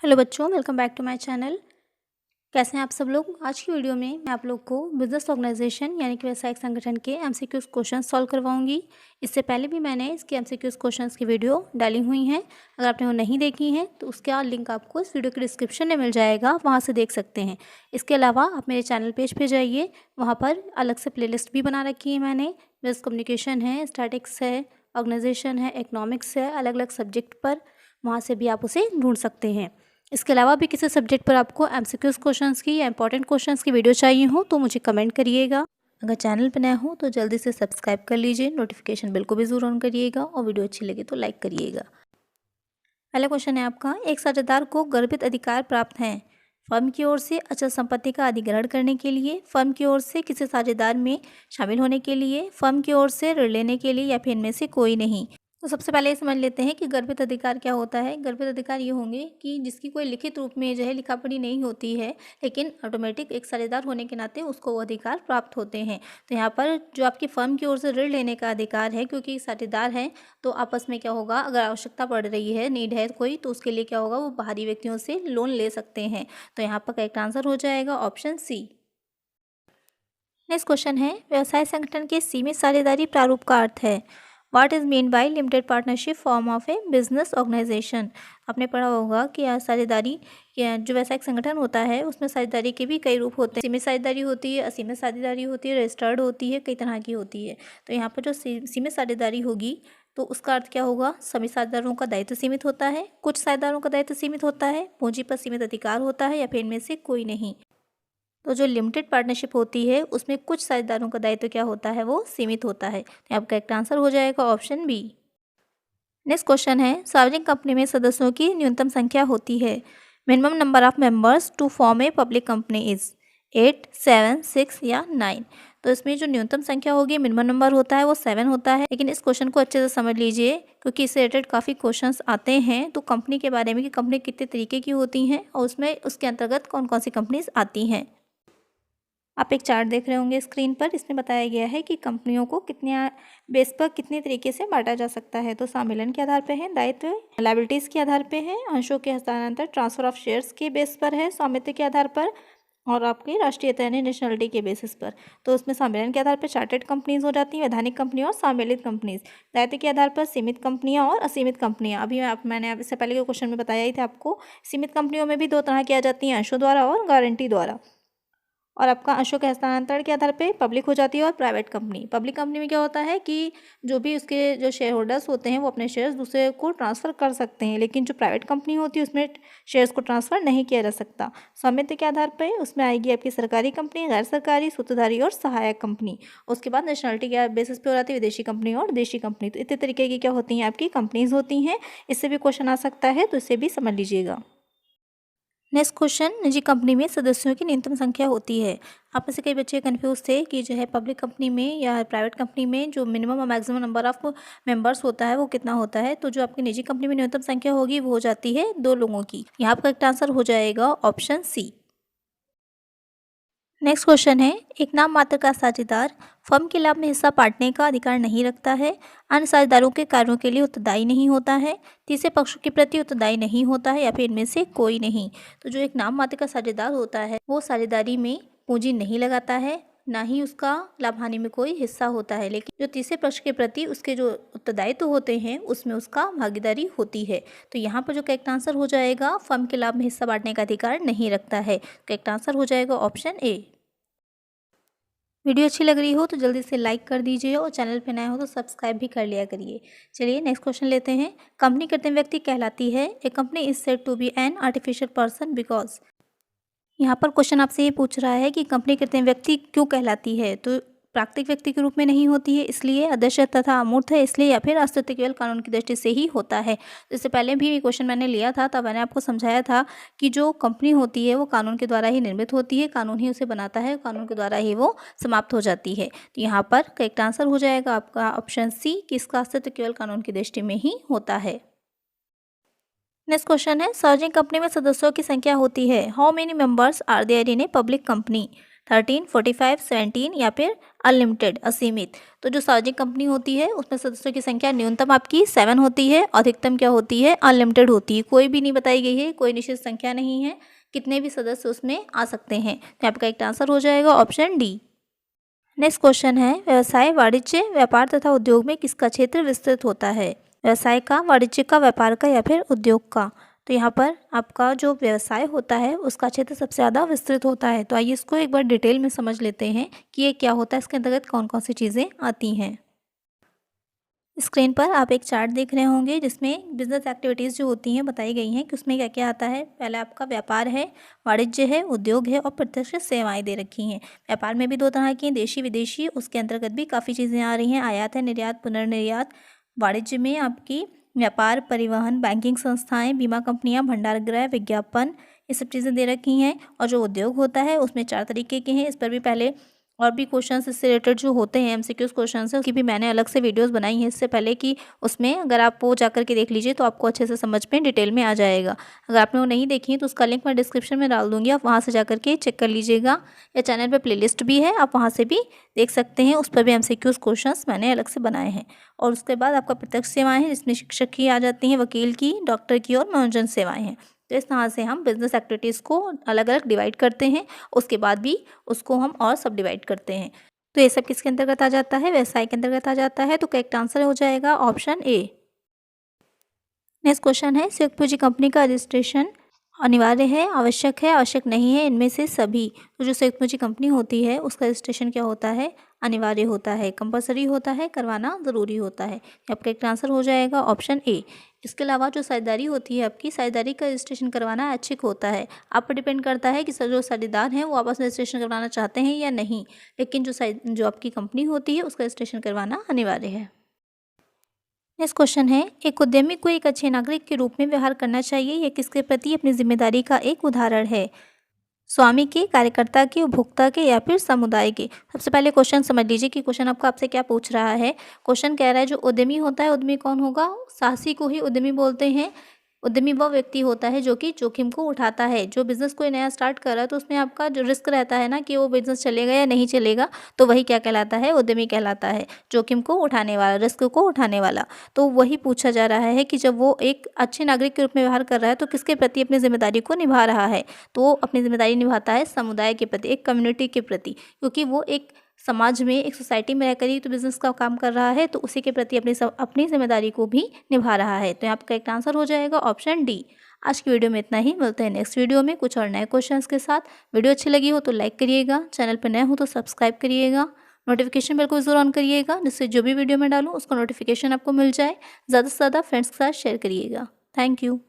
Hello बच्चों, welcome back to my channel. कैसे हैं आप सब लोग। आज की वीडियो में मैं आप लोग को बिजनेस ऑर्गेनाइजेशन यानी कि व्यवसायिक संगठन के एमसीक्यूज क्वेश्चन सॉल्व करवाऊंगी। इससे पहले भी मैंने इसके एमसीक्यूज क्वेश्चंस की वीडियो डाली हुई हैं। अगर आपने वो नहीं देखी हैं तो उसका लिंक आपको इस वीडियो के डिस्क्रिप्शन में मिल जाएगा, वहाँ से देख सकते हैं। इसके अलावा आप मेरे चैनल पेज पर जाइए, वहाँ पर अलग से प्ले भी बना रखी है मैंने। बिजनेस कम्युनिकेशन है, स्टैटिक्स है, ऑर्गेनाइजेशन है, इकोनॉमिक्स है, अलग अलग सब्जेक्ट पर, वहाँ से भी आप उसे ढूंढ सकते हैं। इसके अलावा भी किसी सब्जेक्ट पर आपको एमसीक्यूज क्वेश्चंस की या इंपॉर्टेंट क्वेश्चंस की वीडियो चाहिए हो तो मुझे कमेंट करिएगा। अगर चैनल पर नया हो तो जल्दी से सब्सक्राइब कर लीजिए, नोटिफिकेशन बिल को भी ज़रूर ऑन करिएगा और वीडियो अच्छी लगे तो लाइक करिएगा। पहला क्वेश्चन है आपका, एक साझेदार को गर्भित अधिकार प्राप्त हैं फर्म की ओर से अचल संपत्ति का अधिग्रहण करने के लिए, फर्म की ओर से किसी साझेदार में शामिल होने के लिए, फर्म की ओर से ऋण लेने के लिए या फिर इनमें से कोई नहीं। तो सबसे पहले ये समझ लेते हैं कि गर्भित अधिकार क्या होता है। गर्भित अधिकार ये होंगे कि जिसकी कोई लिखित रूप में जो है लिखा पढ़ी नहीं होती है, लेकिन ऑटोमेटिक एक साझेदार होने के नाते उसको वो अधिकार प्राप्त होते हैं। तो यहाँ पर जो आपकी फर्म की ओर से ऋण लेने का अधिकार है, क्योंकि साझेदार है तो आपस में क्या होगा, अगर आवश्यकता पड़ रही है, नीड है कोई, तो उसके लिए क्या होगा, वो बाहरी व्यक्तियों से लोन ले सकते हैं। तो यहाँ पर करेक्ट आंसर हो जाएगा ऑप्शन सी। नेक्स्ट क्वेश्चन है, व्यवसाय संगठन के सीमित साझेदारी प्रारूप का अर्थ है। What is mean by limited partnership form of a business organisation. आपने पढ़ा होगा कि साझेदारी जो व्यवसायिक संगठन होता है उसमें साझेदारी के भी कई रूप होते हैं। सीमित साझेदारी होती है, असीमित साझेदारी होती है, रजिस्टर्ड होती है, कई तरह की होती है। तो यहाँ पर जो सीमित साझेदारी होगी तो उसका अर्थ क्या होगा, सभी साझेदारों का दायित्व सीमित होता है, कुछ साझेदारों का दायित्व सीमित होता है, पूंजी पर सीमित अधिकार होता है, या फिर इनमें से कोई नहीं। तो जो लिमिटेड पार्टनरशिप होती है उसमें कुछ साझेदारों का दायित्व क्या होता है, वो सीमित होता है। तो आपका करेक्ट आंसर हो जाएगा ऑप्शन बी। नेक्स्ट क्वेश्चन है, सार्वजनिक कंपनी में सदस्यों की न्यूनतम संख्या होती है। Minimum number of members to form a public company is 8, 7, 6 या 9। तो इसमें जो न्यूनतम संख्या होगी, मिनिमम नंबर होता है वो 7 होता है। लेकिन इस क्वेश्चन को अच्छे से समझ लीजिए, क्योंकि इससे रिलेटेड काफ़ी क्वेश्चंस आते हैं। तो कंपनी के बारे में कि कंपनी कितने तरीके की होती हैं और उसमें उसके अंतर्गत कौन कौन सी कंपनीज आती हैं। आप एक चार्ट देख रहे होंगे स्क्रीन पर, इसमें बताया गया है कि कंपनियों को कितने बेस पर कितने तरीके से बांटा जा सकता है। तो सम्मेलन के आधार पर है, दायित्व लायबिलिटीज़ के आधार पर है, अंशों के हस्तांतरण ट्रांसफर ऑफ शेयर्स के बेस पर है, स्वामित्व के आधार पर, और आपकी राष्ट्रीयता यानी नेशनलिटी के बेसिस पर। तो उसमें सम्मेलन के आधार पर चार्टर्ड कंपनीज हो जाती हैं, वैधानिक कंपनियाँ और सम्मिलित कंपनीज। दायित्व के आधार पर सीमित कंपनियाँ और असीमित कंपनियाँ। अभी मैंने इससे पहले के क्वेश्चन में बताया ही था आपको। सीमित कंपनियों में भी दो तरह की आ जाती हैं, अंशों द्वारा और गारंटी द्वारा। और आपका अंशों के हस्तांतरण के आधार पे पब्लिक हो जाती है और प्राइवेट कंपनी। पब्लिक कंपनी में क्या होता है कि जो भी उसके जो शेयर होल्डर्स होते हैं वो अपने शेयर्स दूसरे को ट्रांसफ़र कर सकते हैं, लेकिन जो प्राइवेट कंपनी होती है उसमें शेयर्स को ट्रांसफ़र नहीं किया जा सकता। स्वामित्व के आधार पर उसमें आएगी आपकी सरकारी कंपनी, गैर सरकारी, सूत्रधारी और सहायक कंपनी। उसके बाद नेशनलिटी के बेसिस पे हो जाती है विदेशी कंपनी और देशी कंपनी। तो इतने तरीके की क्या होती हैं, आपकी कंपनीज होती हैं। इससे भी क्वेश्चन आ सकता है, तो इसे भी समझ लीजिएगा। नेक्स्ट क्वेश्चन, निजी कंपनी में सदस्यों की न्यूनतम संख्या होती है। आप में से कई बच्चे कंफ्यूज थे कि जो है पब्लिक कंपनी में या प्राइवेट कंपनी में जो मिनिमम और मैक्सिमम नंबर ऑफ मेंबर्स होता है वो कितना होता है। तो जो आपकी निजी कंपनी में न्यूनतम संख्या होगी वो हो जाती है 2 लोगों की। यहाँ पर करेक्ट आंसर हो जाएगा ऑप्शन सी। नेक्स्ट क्वेश्चन है, एक नाम मात्र का साझेदार फर्म के लाभ में हिस्सा बांटने का अधिकार नहीं रखता है, अन्य साझेदारों के कार्यों के लिए उत्तरदायी नहीं होता है, तीसरे पक्षों के प्रति उत्तरदायी नहीं होता है, या फिर इनमें से कोई नहीं। तो जो एक नाम मात्र का साझेदार होता है वो साझेदारी में पूंजी नहीं लगाता है, ना ही उसका लाभ हानि में कोई हिस्सा होता है, लेकिन जो तीसरे पक्ष के प्रति उसके जो उत्तरदायित्व होते हैं उसमें उसका भागीदारी होती है। तो यहाँ पर जो करेक्ट आंसर हो जाएगा, फर्म के लाभ में हिस्सा बांटने का अधिकार नहीं रखता है। करेक्ट आंसर हो जाएगा ऑप्शन ए। वीडियो अच्छी लग रही हो तो जल्दी से लाइक कर दीजिए और चैनल पे नए हो तो सब्सक्राइब भी कर लिया करिए। चलिए नेक्स्ट क्वेश्चन लेते हैं। कंपनी कृत्रिम व्यक्ति कहलाती है। A company is said to be an artificial person because. यहाँ पर क्वेश्चन आपसे ये पूछ रहा है कि कंपनी कृत्रिम व्यक्ति क्यों कहलाती है। तो प्राकृतिक व्यक्ति के रूप में नहीं होती है इसलिए, अदृश्य तथा अमूर्त है इसलिए, या फिर अस्तित्व केवल कानून की दृष्टि से ही होता है। इससे पहले भी क्वेश्चन मैंने लिया था, तब मैंने आपको समझाया था कि जो कंपनी होती है वो कानून के द्वारा ही निर्मित होती है, कानून ही उसे बनाता है, कानून के द्वारा ही वो समाप्त हो जाती है। तो यहाँ पर करेक्ट आंसर हो जाएगा आपका ऑप्शन सी कि इसका अस्तित्व केवल कानून की दृष्टि में ही होता है। नेक्स्ट क्वेश्चन है, सार्वजनिक कंपनी में सदस्यों की संख्या होती है। How many members are there in a public company. 13, 45, 17 या फिर अनलिमिटेड असीमित। तो जो सार्वजनिक कंपनी होती है उसमें सदस्यों की संख्या न्यूनतम आपकी 7 होती है, अधिकतम क्या होती है, अनलिमिटेड होती है। कोई भी नहीं बताई गई है, कोई निश्चित संख्या नहीं है, कितने भी सदस्य उसमें आ सकते हैं। तो आपका एक आंसर हो जाएगा ऑप्शन डी। नेक्स्ट क्वेश्चन है, व्यवसाय, वाणिज्य, व्यापार तथा उद्योग में किसका क्षेत्र विस्तृत होता है? व्यवसाय का, वाणिज्य का, व्यापार का या फिर उद्योग का? तो यहाँ पर आपका जो व्यवसाय होता है उसका क्षेत्र सबसे ज़्यादा विस्तृत होता है। तो आइए इसको एक बार डिटेल में समझ लेते हैं कि ये क्या होता है, इसके अंतर्गत कौन कौन सी चीज़ें आती हैं। स्क्रीन पर आप एक चार्ट देख रहे होंगे जिसमें बिजनेस एक्टिविटीज़ जो होती हैं बताई गई हैं कि उसमें क्या क्या आता है। पहले आपका व्यापार है, वाणिज्य है, उद्योग है और प्रत्यक्ष सेवाएं दे रखी हैं। व्यापार में भी 2 तरह की हैं, देशी विदेशी, उसके अंतर्गत भी काफ़ी चीज़ें आ रही हैं। आयात है, निर्यात, पुनर्निर्यात। वाणिज्य में आपकी व्यापार, परिवहन, बैंकिंग संस्थाएं, बीमा कंपनियां, भंडार गृह, विज्ञापन, ये सब चीज़ें दे रखी हैं। और जो उद्योग होता है उसमें 4 तरीके के हैं। इस पर भी पहले और भी क्वेश्चंस इससे रिलेटेड जो होते हैं एमसीक्यूज क्वेश्चंस है उसकी भी मैंने अलग से वीडियोस बनाई हैं इससे पहले कि उसमें अगर आप वो जाकर के देख लीजिए तो आपको अच्छे से समझ में डिटेल में आ जाएगा। अगर आपने वो नहीं देखी है तो उसका लिंक मैं डिस्क्रिप्शन में डाल दूँगी, आप वहाँ से जाकर के चेक कर लीजिएगा। या चैनल पर प्लेलिस्ट भी है, आप वहाँ से भी देख सकते हैं, उस पर भी एमसीक्यूज क्वेश्चंस मैंने अलग से बनाए हैं। और उसके बाद आपका प्रत्यक्ष सेवाएँ हैं जिसमें शिक्षक की आ जाती हैं, वकील की, डॉक्टर की और मनोरंजन सेवाएँ हैं। तो इस तरह से हम बिजनेस एक्टिविटीज़ को अलग अलग डिवाइड करते हैं, उसके बाद भी उसको हम और सब डिवाइड करते हैं। तो ये सब किसके अंतर्गत आ जाता है? व्यवसाय के अंतर्गत आ जाता है। तो करेक्ट आंसर हो जाएगा ऑप्शन ए। नेक्स्ट क्वेश्चन है, संयुक्त पूंजी कंपनी का रजिस्ट्रेशन अनिवार्य है, आवश्यक है, आवश्यक नहीं है, इनमें से सभी? तो जो संयुक्त पूंजी कंपनी होती है उसका रजिस्ट्रेशन क्या होता है? अनिवार्य होता है, कंपलसरी होता है, करवाना ज़रूरी होता है। आपका एक आंसर हो जाएगा ऑप्शन ए। इसके अलावा जो साझेदारी होती है आपकी, साझेदारी का रजिस्ट्रेशन करवाना ऐच्छिक होता है। आप पर डिपेंड करता है कि जो साझेदार हैं वो आपस में रजिस्ट्रेशन करवाना चाहते हैं या नहीं, लेकिन जो आपकी कंपनी होती है उसका रजिस्ट्रेशन करवाना अनिवार्य है। नेक्स्ट क्वेश्चन है, एक उद्यमी को एक अच्छे नागरिक के रूप में व्यवहार करना चाहिए, यह किसके प्रति अपनी जिम्मेदारी का एक उदाहरण है? स्वामी के, कार्यकर्ता के, उपभोक्ता के या फिर समुदाय के? सबसे पहले क्वेश्चन समझ लीजिए कि क्वेश्चन आपको आपसे क्या पूछ रहा है। क्वेश्चन कह रहा है जो उद्यमी होता है, उद्यमी कौन होगा? साहसी को ही उद्यमी बोलते हैं। उद्यमी वह व्यक्ति होता है जो कि जोखिम को उठाता है। जो बिज़नेस कोई नया स्टार्ट कर रहा है तो उसमें आपका जो रिस्क रहता है ना कि वो बिज़नेस चलेगा या नहीं चलेगा, तो वही क्या कहलाता है? उद्यमी कहलाता है। जोखिम को उठाने वाला, रिस्क को उठाने वाला। तो वही पूछा जा रहा है कि जब वो एक अच्छे नागरिक के रूप में व्यवहार कर रहा है तो किसके प्रति अपनी जिम्मेदारी को निभा रहा है? तो वो अपनी जिम्मेदारी निभाता है समुदाय के प्रति, एक कम्युनिटी के प्रति, क्योंकि वो एक समाज में, एक सोसाइटी में रहकर ही तो बिज़नेस का काम कर रहा है, तो उसी के प्रति अपनी जिम्मेदारी को भी निभा रहा है। तो यहाँ आपका एक आंसर हो जाएगा ऑप्शन डी। आज की वीडियो में इतना ही, मिलते हैं नेक्स्ट वीडियो में कुछ और नए क्वेश्चंस के साथ। वीडियो अच्छी लगी हो तो लाइक करिएगा, चैनल पर नए हो तो सब्सक्राइब करिएगा, नोटिफिकेशन बेल को ज़रूर ऑन करिएगा जिससे जो भी वीडियो मैं डालूँ उसका नोटिफिकेशन आपको मिल जाए। ज़्यादा से ज़्यादा फ्रेंड्स के साथ शेयर करिएगा। Thank you.